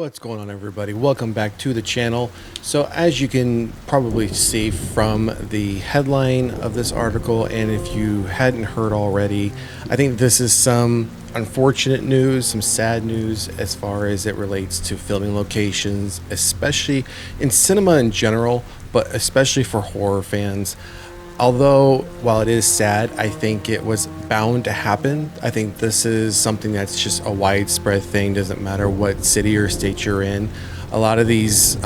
What's going on, everybody? Welcome back to the channel. So as you can probably see from the headline of this article, and if you hadn't heard already, I think this is some unfortunate news, some sad news as far as it relates to filming locations, especially in cinema in general, but especially for horror fans. Although, while it is sad, I think it was bound to happen. I think this is something that's just a widespread thing. Doesn't matter what city or state you're in. A lot of these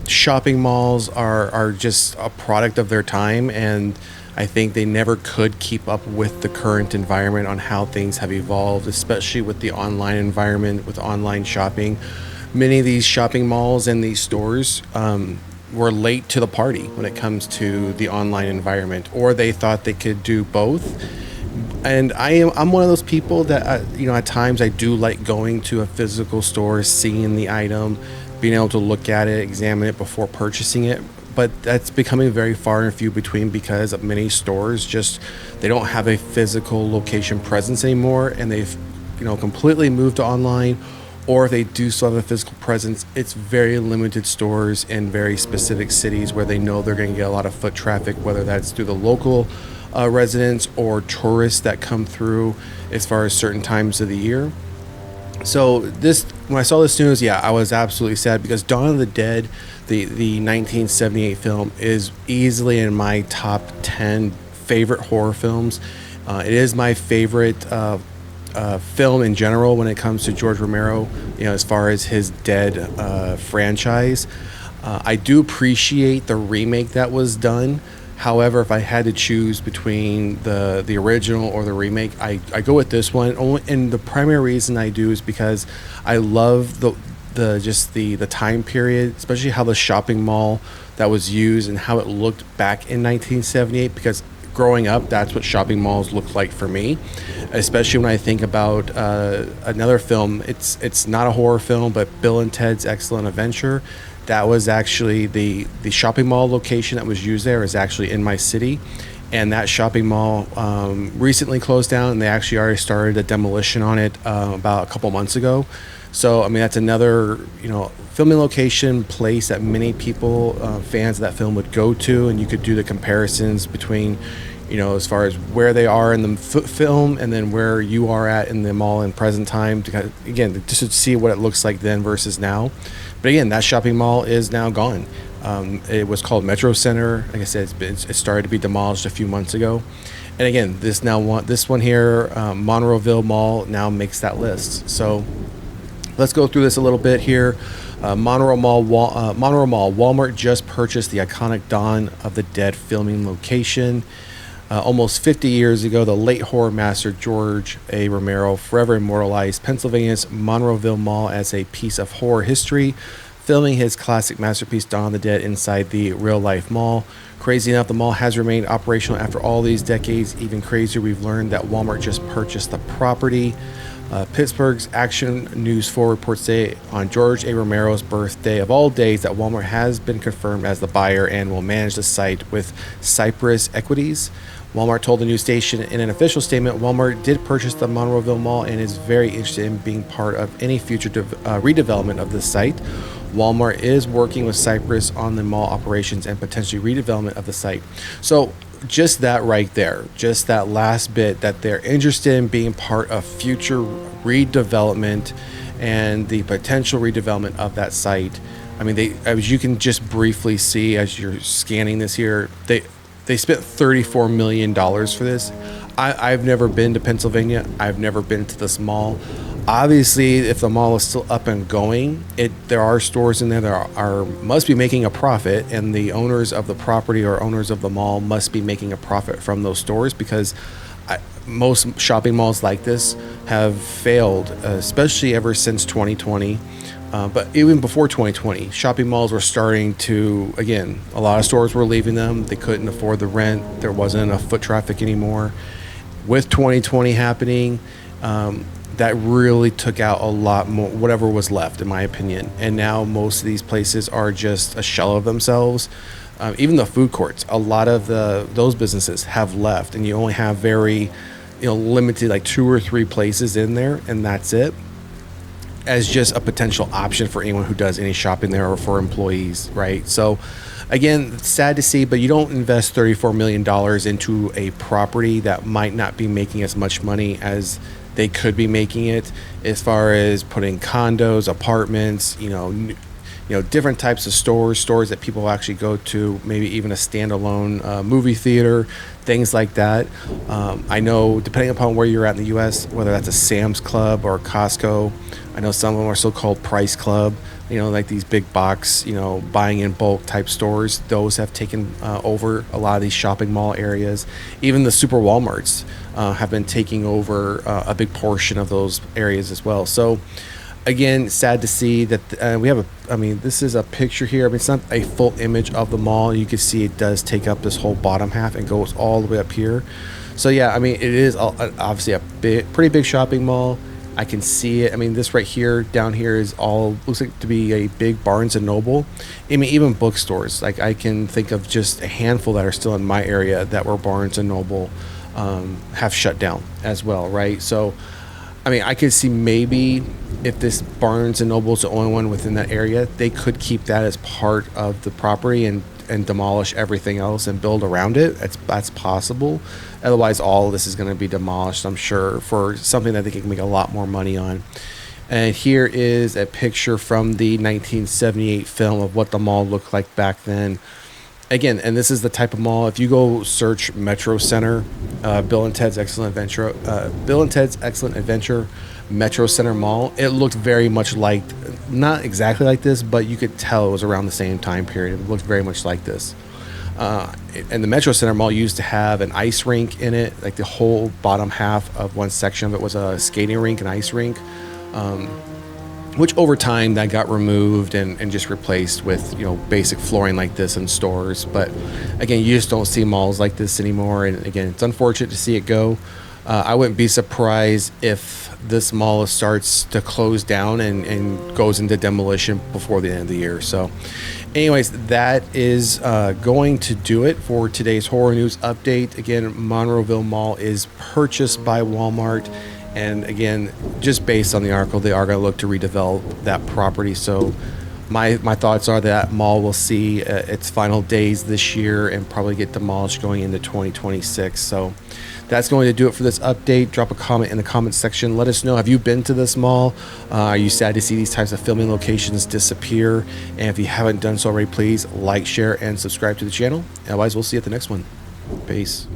shopping malls are just a product of their time, and I think they never could keep up with the current environment on how things have evolved, especially with the online environment, with online shopping. Many of these shopping malls and these stores were late to the party when it comes to the online environment, or they thought they could do both. And I'm one of those people that at times I do like going to a physical store, seeing the item, being able to look at it, examine it before purchasing it. But that's becoming very far and few between because many stores just they don't have a physical location presence anymore, and they've completely moved to online. Or if they do still have a physical presence, it's very limited stores in very specific cities where they know they're going to get a lot of foot traffic, whether that's through the local residents or tourists that come through as far as certain times of the year. So when I saw this news, yeah, I was absolutely sad because Dawn of the Dead, the 1978 film, is easily in my top 10 favorite horror films. It is my favorite film in general when it comes to George Romero, as far as his Dead franchise. I do appreciate the remake that was done. However, if I had to choose between the original or the remake, I go with this one. And the primary reason I do is because I love the time period, especially how the shopping mall that was used and how it looked back in 1978, because growing up, that's what shopping malls looked like for me, especially when I think about another film. It's not a horror film, but Bill and Ted's Excellent Adventure. That was actually the shopping mall location that was used there is actually in my city. And that shopping mall recently closed down, and they actually already started a demolition on it about a couple months ago. So, I mean, that's another, filming location place that many people, fans of that film, would go to, and you could do the comparisons between, as far as where they are in the film and then where you are at in the mall in present time, to kind of, again, just to see what it looks like then versus now. But again, that shopping mall is now gone. It was called Metro Center. Like I said, it started to be demolished a few months ago. And again, this one here, Monroeville Mall, now makes that list. So let's go through this a little bit here. Monroe Mall, Wal-Mart just purchased the iconic Dawn of the Dead filming location. Almost 50 years ago, the late horror master George A. Romero forever immortalized Pennsylvania's Monroeville Mall as a piece of horror history, filming his classic masterpiece Dawn of the Dead inside the real-life mall. Crazy enough, the mall has remained operational after all these decades. Even crazier, we've learned that Wal-Mart just purchased the property. Pittsburgh's Action News 4 reports today on George A. Romero's birthday of all days that Walmart has been confirmed as the buyer and will manage the site with Cypress Equities. Walmart told the news station in an official statement, Walmart did purchase the Monroeville Mall and is very interested in being part of any future redevelopment of the site. Walmart is working with Cypress on the mall operations and potentially redevelopment of the site. So just that right there, just that last bit, that they're interested in being part of future redevelopment and the potential redevelopment of that site. I mean, as you can just briefly see as you're scanning this here, they spent $34 million for this. I've never been to Pennsylvania. I've never been to this mall. Obviously, if the mall is still up and going, there are stores in there that must be making a profit, and the owners of the property or owners of the mall must be making a profit from those stores, because most shopping malls like this have failed, especially ever since 2020. But even before 2020, shopping malls were starting to, again, a lot of stores were leaving them. They couldn't afford the rent. There wasn't enough foot traffic anymore. With 2020 happening, that really took out a lot more, whatever was left, in my opinion. And now most of these places are just a shell of themselves. Even the food courts, a lot of those businesses have left, and you only have very, limited, like 2 or 3 places in there, and that's it. as just a potential option for anyone who does any shopping there or for employees, right? So again, sad to see, but you don't invest $34 million into a property that might not be making as much money as they could be making it, as far as putting condos, apartments, different types of stores that people actually go to, maybe even a standalone movie theater, things like that. I know, depending upon where you're at in the U.S., whether that's a Sam's Club or Costco, I know some of them are so-called Price Club, like these big box, buying in bulk type stores. Those have taken over a lot of these shopping mall areas. Even the super Walmarts have been taking over a big portion of those areas as well. So again, sad to see that we have this is a picture here. It's not a full image of the mall. You can see it does take up this whole bottom half and goes all the way up here. So yeah, it is obviously a pretty big shopping mall. I can see it. This right here, down here is all, looks like to be a big Barnes and Noble. Even bookstores. Like, I can think of just a handful that are still in my area that were Barnes and Noble have shut down as well, right? So I could see maybe if this Barnes and Noble is the only one within that area, they could keep that as part of the property and demolish everything else and build around it. That's possible. Otherwise, all of this is going to be demolished, I'm sure, for something that they can make a lot more money on. And here is a picture from the 1978 film of what the mall looked like back then. Again, and this is the type of mall, if you go search Metro Center, Bill and Ted's Excellent Adventure Metro Center Mall, it looked very much like, not exactly like this, but you could tell it was around the same time period. It looked very much like this. And the Metro Center Mall used to have an ice rink in it. Like, the whole bottom half of one section of it was a skating rink and ice rink, which over time that got removed and just replaced with basic flooring like this in stores. But again, you just don't see malls like this anymore. And again, it's unfortunate to see it go. I wouldn't be surprised if this mall starts to close down and goes into demolition before the end of the year. So anyways, that is going to do it for today's horror news update. Again, Monroeville Mall is purchased by Walmart. And again, just based on the article, they are going to look to redevelop that property. So my thoughts are that mall will see its final days this year and probably get demolished going into 2026. So that's going to do it for this update. Drop a comment in the comment section. Let us know, have you been to this mall? Are you sad to see these types of filming locations disappear? And if you haven't done so already, please like, share, and subscribe to the channel. Otherwise, we'll see you at the next one. Peace.